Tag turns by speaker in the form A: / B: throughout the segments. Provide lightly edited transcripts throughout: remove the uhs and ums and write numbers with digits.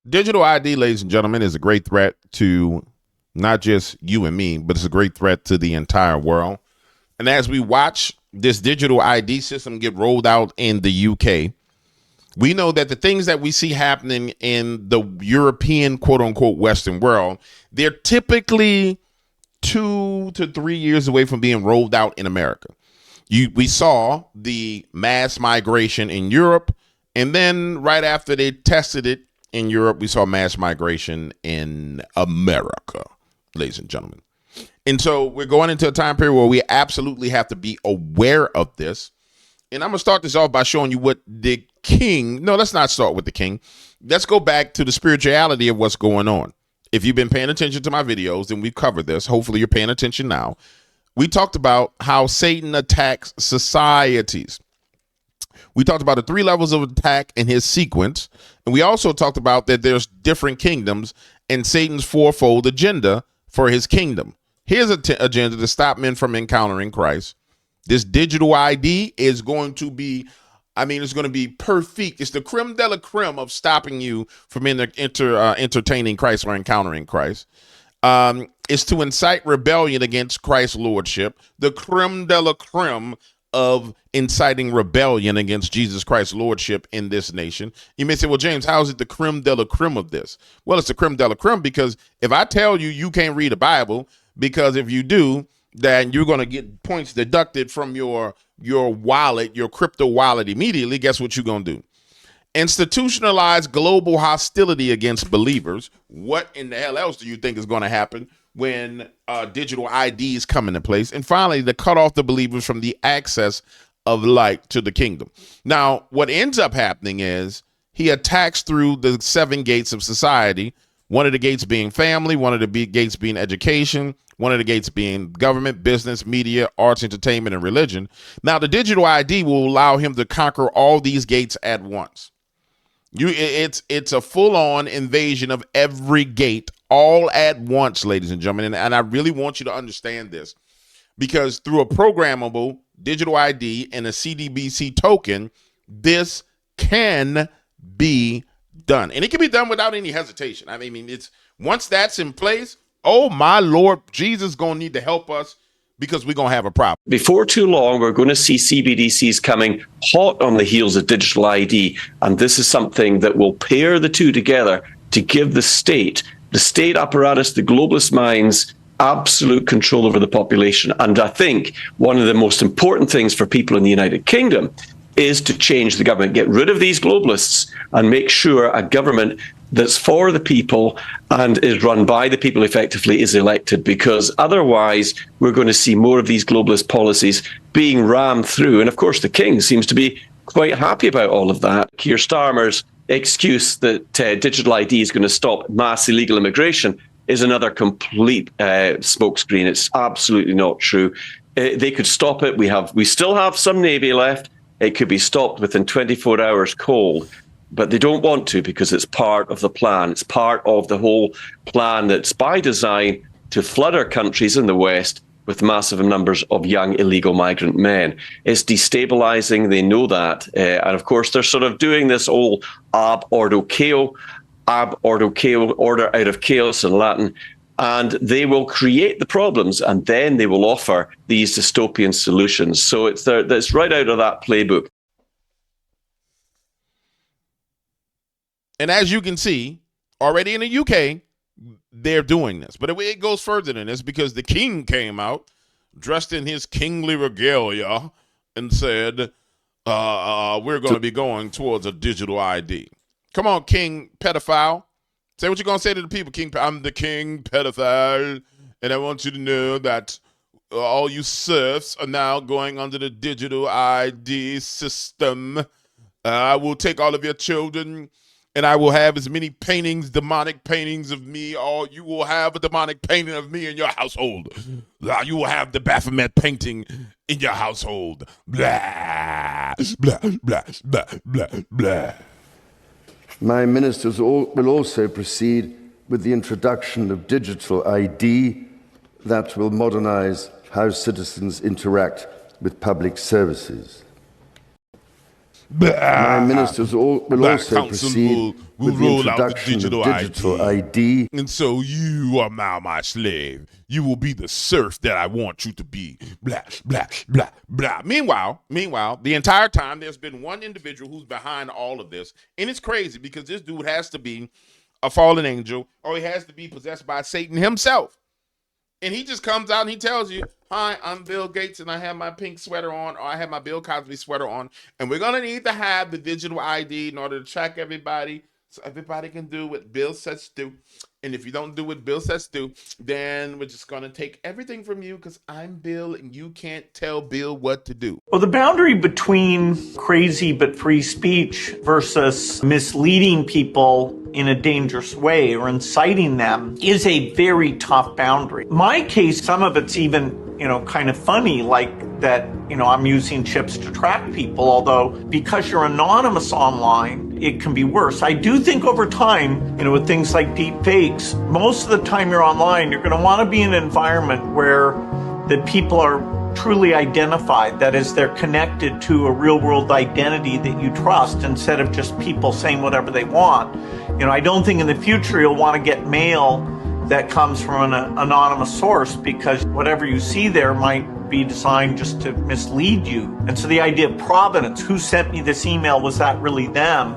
A: Digital ID, ladies and gentlemen, is a great threat to not just you and me, but it's a great threat to the entire world. And as we watch this digital ID system get rolled out in the UK, we know that the things that we see happening in the European, quote unquote, Western world, they're typically 2 to 3 years away from being rolled out in America. We saw the mass migration in Europe, and then right after they tested it in Europe, we saw mass migration in America, ladies and gentlemen. And so we're going into a time period where we absolutely have to be aware of this. And I'm going to start this off by showing you what the king, no, let's not start with the king. Let's go back to the spirituality of what's going on. If you've been paying attention to my videos, then we've covered this. Hopefully you're paying attention now. We talked about how Satan attacks societies. We talked about the 3 levels of attack in his sequence. And we also talked about that there's different kingdoms and Satan's 4-fold agenda for his kingdom. His agenda to stop men from encountering Christ. This digital ID is going to be, it's going to be perfect. It's the creme de la creme of stopping you from entertaining Christ or encountering Christ. It's to incite rebellion against Christ's lordship. The creme de la creme of inciting rebellion against Jesus Christ's lordship in this nation. You may say, well, James, how is it the creme de la creme of this? Well, it's the creme de la creme because if I tell you you can't read a Bible, because if you do, then you're going to get points deducted from your wallet, your crypto wallet immediately. Guess what you're going to do? Institutionalize global hostility against believers. What in the hell else do you think is going to happen when digital IDs come into place? And finally, to cut off the believers from the access of light to the kingdom. Now, what ends up happening is he attacks through the 7 gates of society. One of the gates being family, one of the gates being education, one of the gates being government, business, media, arts, entertainment, and religion. Now, the digital ID will allow him to conquer all these gates at once. It's a full-on invasion of every gate all at once, ladies and gentlemen. And I really want you to understand this, because through a programmable digital ID and a CDBC token, this can be done. And it can be done without any hesitation. It's once that's in place, oh my Lord, Jesus is going to need to help us, because we're going to have a problem.
B: Before too long, we're going to see CBDCs coming hot on the heels of digital ID. And this is something that will pair the two together to give the state apparatus, the globalist minds, absolute control over the population. And I think one of the most important things for people in the United Kingdom is to change the government, get rid of these globalists and make sure a government that's for the people and is run by the people effectively is elected, because otherwise we're going to see more of these globalist policies being rammed through. And of course, the king seems to be quite happy about all of that. Keir Starmer's excuse that digital ID is going to stop mass illegal immigration is another complete smokescreen. It's absolutely not true. They could stop it. We still have some Navy left. It could be stopped within 24 hours cold. But they don't want to, because it's part of the plan. It's part of the whole plan that's by design to flood our countries in the West with massive numbers of young illegal migrant men. It's destabilizing. They know that. And of course, they're sort of doing this whole ab ordo chaos, order out of chaos in Latin. And they will create the problems, and then they will offer these dystopian solutions. So it's right out of that playbook.
A: And as you can see, already in the UK, they're doing this. But it goes further than this, because the king came out dressed in his kingly regalia and said, we're going to be going towards a digital ID. Come on, king pedophile. Say what you're going to say to the people, king. I'm the king pedophile, and I want you to know that all you serfs are now going under the digital ID system. I will take all of your children, and I will have as many paintings, demonic paintings of me, or you will have a demonic painting of me in your household. You will have the Baphomet painting in your household. Blah, blah, blah, blah, blah, blah.
C: My ministers will also proceed with the introduction of digital ID that will modernize how citizens interact with public services. My ministers will also proceed
A: will
C: with the
A: roll out the
C: introduction of digital ID.
A: And so you are now my slave. You will be the serf that I want you to be. Blah, blah, blah, blah. Meanwhile, the entire time there's been one individual who's behind all of this. And it's crazy because this dude has to be a fallen angel or he has to be possessed by Satan himself. And he just comes out and he tells you, hi, I'm Bill Gates and I have my pink sweater on, or I have my Bill Cosby sweater on, and we're going to need to have the digital ID in order to track everybody so everybody can do what Bill says do. And if you don't do what Bill says do, then we're just going to take everything from you because I'm Bill and you can't tell Bill what to do.
D: Well, the boundary between crazy but free speech versus misleading people in a dangerous way or inciting them is a very tough boundary. My case, some of it's even, kind of funny, like that, I'm using chips to track people, although because you're anonymous online, it can be worse. I do think over time, with things like deep fakes, most of the time you're online, you're going to want to be in an environment where the people are truly identified. That is, they're connected to a real world identity that you trust instead of just people saying whatever they want. I don't think in the future you'll want to get mail that comes from an anonymous source because whatever you see there might be designed just to mislead you. And so the idea of provenance, who sent me this email, was that really them?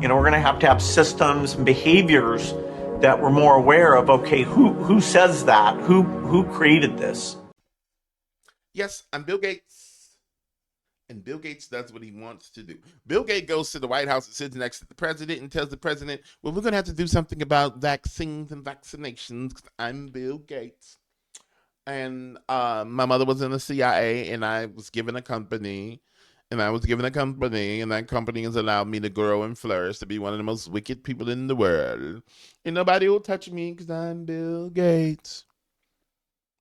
D: We're going to have systems and behaviors that we're more aware of. Okay, who says that? Who created this?
A: Yes, I'm Bill Gates. And Bill Gates does what he wants to do. Bill Gates goes to the White House and sits next to the president and tells the president, well, we're going to have to do something about vaccines and vaccinations because I'm Bill Gates. And my mother was in the CIA and I was given a company. And that company has allowed me to grow and flourish to be one of the most wicked people in the world. And nobody will touch me because I'm Bill Gates.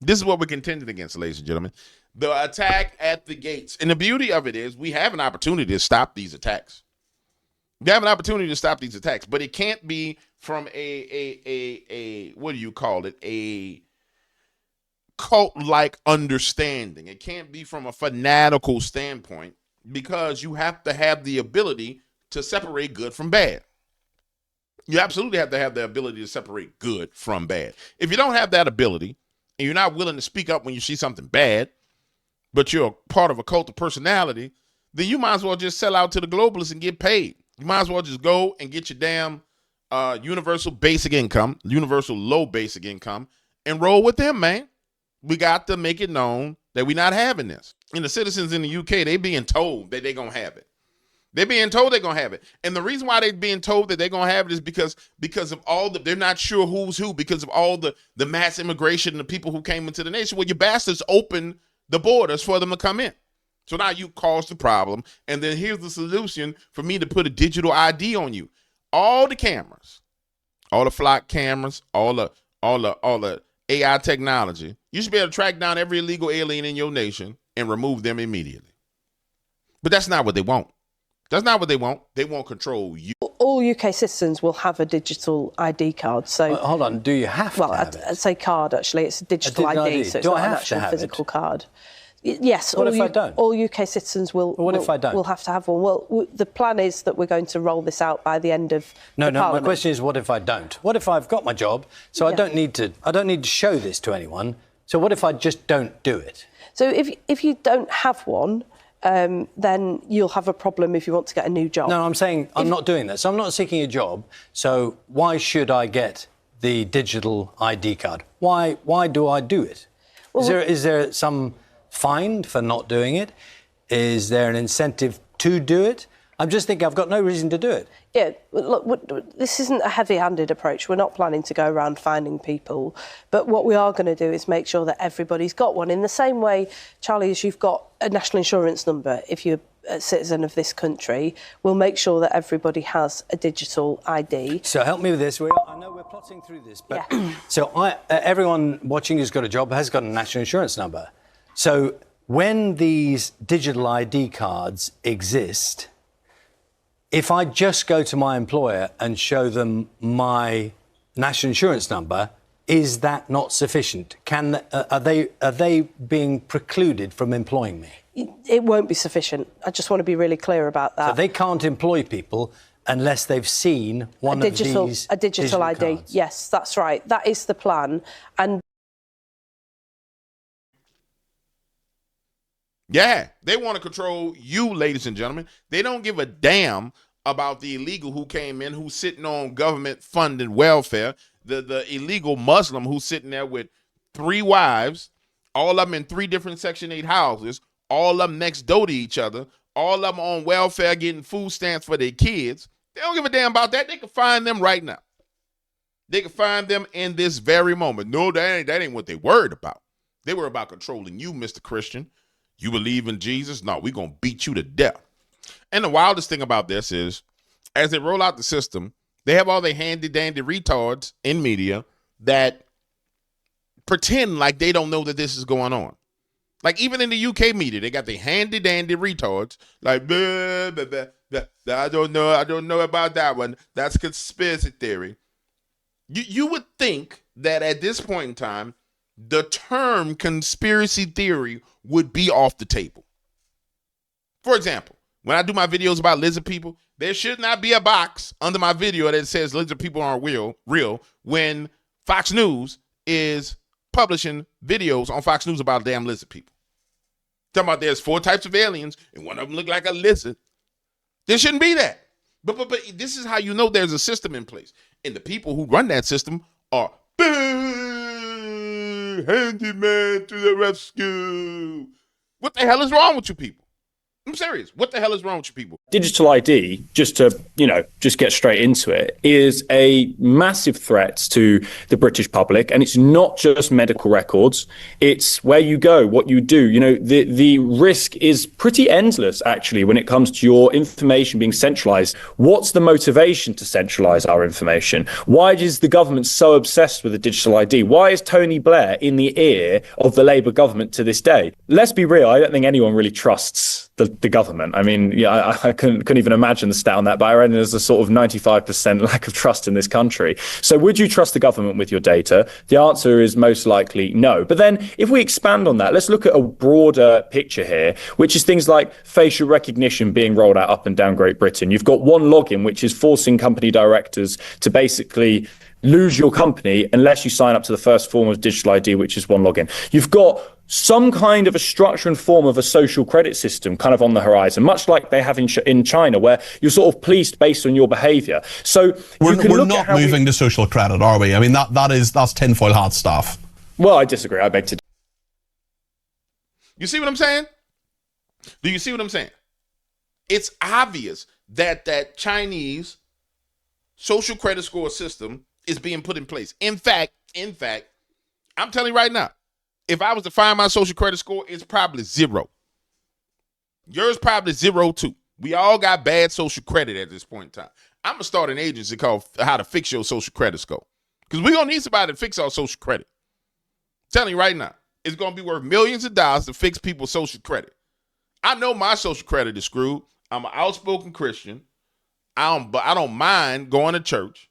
A: This is what we're contending against, ladies and gentlemen. The attack at the gates. And the beauty of it is we have an opportunity to stop these attacks. We have an opportunity to stop these attacks, but it can't be from a what do you call it? A cult-like understanding. It can't be from a fanatical standpoint because you have to have the ability to separate good from bad. You absolutely have to have the ability to separate good from bad. If you don't have that ability and you're not willing to speak up when you see something bad, but you're a part of a cult of personality, then you might as well just sell out to the globalists and get paid. You might as well just go and get your damn universal basic income, universal low basic income, and roll with them, man. We got to make it known that we're not having this. And the citizens in the UK, they being told that they're going to have it. They're being told they're going to have it. And the reason why they're being told that they're going to have it is because of all they're not sure who's who, because of all the mass immigration and the people who came into the nation. Well, you bastards opened the borders for them to come in. So now you caused the problem. And then here's the solution for me to put a digital ID on you. All the cameras, all the flock cameras, all the AI technology, you should be able to track down every illegal alien in your nation and remove them immediately. But that's not what they want. That's not what they want. They want control you.
E: All UK citizens will have a digital ID card. So
F: hold on, do you have to have it?
E: I'd say card, actually. It's a digital ID, so it's not an actual physical card. Yes.
F: What if I don't?
E: All UK citizens will have to have one. Well, the plan is that we're going to roll this out by the end of
F: No,
E: Parliament.
F: my question is, what if I don't? What if I've got my job, so I don't need to show this to anyone, so what if I just don't do it?
E: So if you don't have one, then you'll have a problem if you want to get a new job.
F: No, I'm saying I'm not doing this. I'm not seeking a job, so why should I get the digital ID card? Why do I do it? Well, is there some fine for not doing it? Is there an incentive to do it? I'm just thinking I've got no reason to do it.
E: Yeah, look, this isn't a heavy-handed approach. We're not planning to go around finding people. But what we are going to do is make sure that everybody's got one. In the same way, Charlie, as you've got a national insurance number, if you're a citizen of this country, we'll make sure that everybody has a digital ID.
F: So help me with this. I know we're plotting through this, but so everyone watching who's got a job has got a national insurance number. So when these digital ID cards exist, if I just go to my employer and show them my national insurance number, is that not sufficient? Are they being precluded from employing me?
E: it won't be sufficient. I just want to be really clear about that.
F: So they can't employ people unless they've seen one of these
E: a digital ID.
F: cards.
E: Yes, that's right. That is the plan. And
A: yeah, they want to control you, ladies and gentlemen. They don't give a damn about the illegal who came in, who's sitting on government-funded welfare, the illegal Muslim who's sitting there with 3 wives, all of them in 3 different Section 8 houses, all of them next door to each other, all of them on welfare getting food stamps for their kids. They don't give a damn about that. They can find them right now. They can find them in this very moment. No, that ain't what they worried about. They were about controlling you, Mr. Christian. You believe in Jesus? No, we're going to beat you to death. And the wildest thing about this is, as they roll out the system, they have all the handy-dandy retards in media that pretend like they don't know that this is going on. Like, even in the UK media, they got the handy-dandy retards, like, blah, blah, blah, blah. I don't know about that one. That's conspiracy theory. You would think that at this point in time, the term conspiracy theory would be off the table. For example, when I do my videos about lizard people, there should not be a box under my video that says lizard people aren't real when Fox News is publishing videos on Fox News about damn lizard people. Talking about there's 4 types of aliens and one of them look like a lizard. There shouldn't be that. But this is how you know there's a system in place. And the people who run that system are handyman to the rescue. What the hell is wrong with you people? I'm serious. What the hell is wrong with you people?
G: Digital ID, just to, just get straight into it, is a massive threat to the British public. And it's not just medical records. It's where you go, what you do. The risk is pretty endless, actually, when it comes to your information being centralized. What's the motivation to centralize our information? Why is the government so obsessed with the digital ID? Why is Tony Blair in the ear of the Labour government to this day? Let's be real. I don't think anyone really trusts the government. I mean, I couldn't even imagine the stat on that, but I read there's a sort of 95% lack of trust in this country. So would you trust the government with your data? The answer is most likely no. But then if we expand on that, let's look at a broader picture here, which is things like facial recognition being rolled out up and down Great Britain. You've got one login, which is forcing company directors to basically lose your company unless you sign up to the first form of digital ID, which is one login. You've got some kind of a structure and form of a social credit system kind of on the horizon, much like they have in China, where you're sort of policed based on your behavior. So
H: we're not moving to social credit, are we? I mean, that's tinfoil hat stuff.
G: Well, I disagree. I beg to.
A: You see what I'm saying? Do you see what I'm saying? It's obvious that Chinese social credit score system is being put in place. In fact, I'm telling you right now, if I was to find my social credit score, it's probably 0. Yours probably 0 too. We all got bad social credit at this point in time. I'm going to start an agency called How to Fix Your Social Credit Score. Because we're going to need somebody to fix our social credit. I'm telling you right now, it's going to be worth millions of dollars to fix people's social credit. I know my social credit is screwed. I'm an outspoken Christian. I don't mind going to church.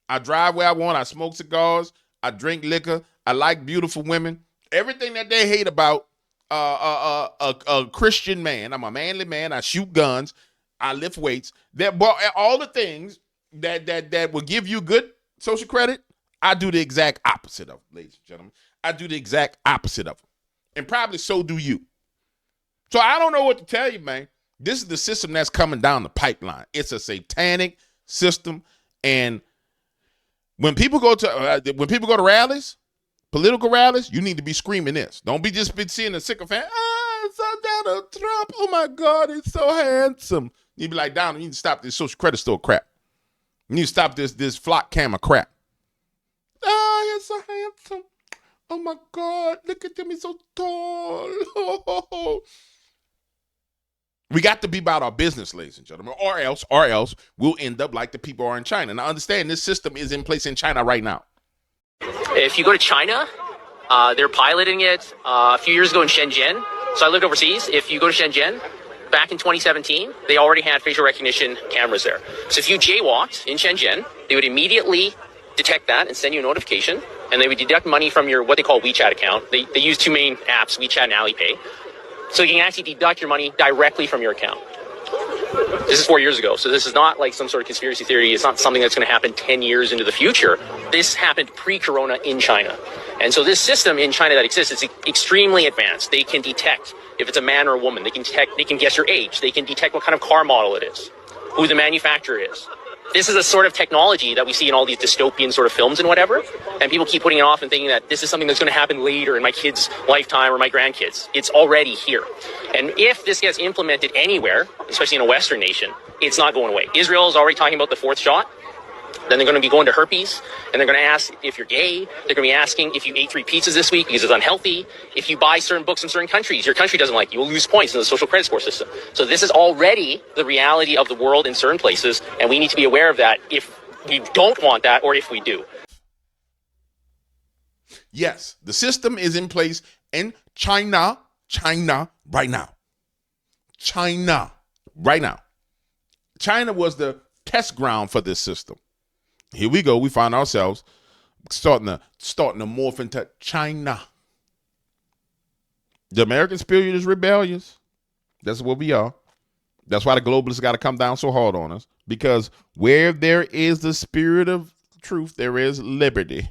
A: I drive where I want. I smoke cigars. I drink liquor. I like beautiful women. Everything that they hate about a Christian man. I'm a manly man. I shoot guns. I lift weights. All the things that will give you good social credit, I do the exact opposite of them, ladies and gentlemen. I do the exact opposite of them. And probably so do you. So I don't know what to tell you, man. This is the system that's coming down the pipeline. It's a satanic system. And when people go to rallies, political rallies, you need to be screaming this. Don't be just seeing a sycophant. It's Donald Trump. Oh my God, he's so handsome. You be like, Donald, you need to stop this social credit store crap. You need to stop this flock camera crap. Oh, he's so handsome. Oh my God, look at him, he's so tall. We got to be about our business, ladies and gentlemen, or else we'll end up like the people are in China. Now, understand this system is in place in China right now.
I: If you go to China, they're piloting it a few years ago in Shenzhen. So I lived overseas. If you go to Shenzhen, back in 2017, they already had facial recognition cameras there. So if you jaywalked in Shenzhen, they would immediately detect that and send you a notification, and they would deduct money from your what they call WeChat account. They use 2 main apps, WeChat and Alipay. So you can actually deduct your money directly from your account. This is 4 years ago, so this is not like some sort of conspiracy theory. It's not something that's going to happen 10 years into the future. This happened pre-corona in China. And so this system in China that exists is extremely advanced. They can detect if it's a man or a woman. They can guess your age. They can detect what kind of car model it is, who the manufacturer is. This is a sort of technology that we see in all these dystopian sort of films and whatever. And people keep putting it off and thinking that this is something that's going to happen later in my kid's lifetime or my grandkids. It's already here. And if this gets implemented anywhere, especially in a Western nation, it's not going away. Israel is already talking about the 4th shot. Then they're going to be going to herpes, and they're going to ask if you're gay. They're going to be asking if you ate 3 pizzas this week because it's unhealthy. If you buy certain books in certain countries, your country doesn't like you, you'll lose points in the social credit score system. So this is already the reality of the world in certain places, and we need to be aware of that if we don't want that or if we do.
A: Yes, the system is in place in China right now. China right now. China was the test ground for this system. Here we go. We find ourselves starting to morph into China. The American spirit is rebellious. That's what we are. That's why the globalists got to come down so hard on us, because where there is the spirit of truth, there is liberty.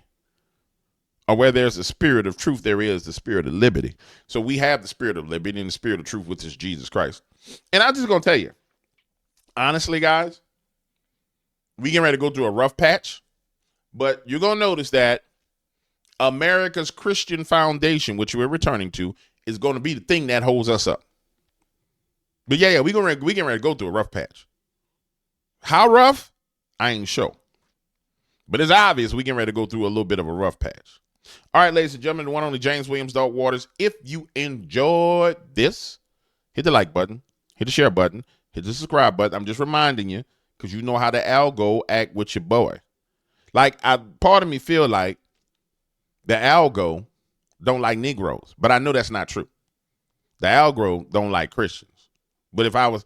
A: Or where there's the spirit of truth, there is the spirit of liberty. So we have the spirit of liberty and the spirit of truth, which is Jesus Christ. And I'm just going to tell you, honestly, guys, we getting ready to go through a rough patch, but you're going to notice that America's Christian foundation, which we're returning to, is going to be the thing that holds us up. But yeah, we getting ready to go through a rough patch. How rough? I ain't sure. But it's obvious we getting ready to go through a little bit of a rough patch. All right, ladies and gentlemen, the one only James Williams, Dog Waters. If you enjoyed this, hit the like button, hit the share button, hit the subscribe button. I'm just reminding you, because you know how the algo act with your boy. Like, part of me feel like the algo don't like Negroes, but I know that's not true. The algo don't like Christians. But if I was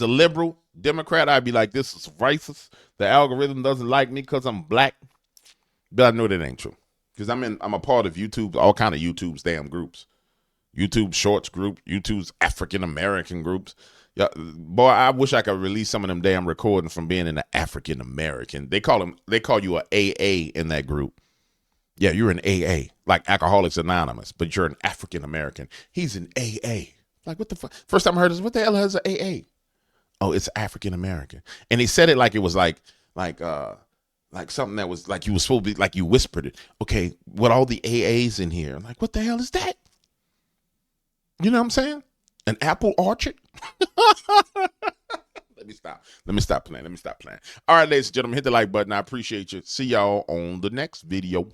A: a liberal Democrat, I'd be like, this is racist. The algorithm doesn't like me because I'm black. But I know that ain't true, because I'm a part of YouTube, all kind of YouTube's damn groups. YouTube Shorts group, YouTube's African American groups. Yeah, boy, I wish I could release some of them damn recordings from being in the African American. They call you a AA in that group. Yeah, you're an AA, like Alcoholics Anonymous, but you're an African American. He's an AA. Like, what the fuck? First time I heard this, what the hell is an AA? Oh, it's African American. And he said it like it was like something that was like you were supposed to be, like you whispered it. Okay, what all the AAs in here? I'm like, what the hell is that? You know what I'm saying? An apple orchard? Let me stop playing. All right, ladies and gentlemen, hit the like button. I appreciate you. See y'all on the next video.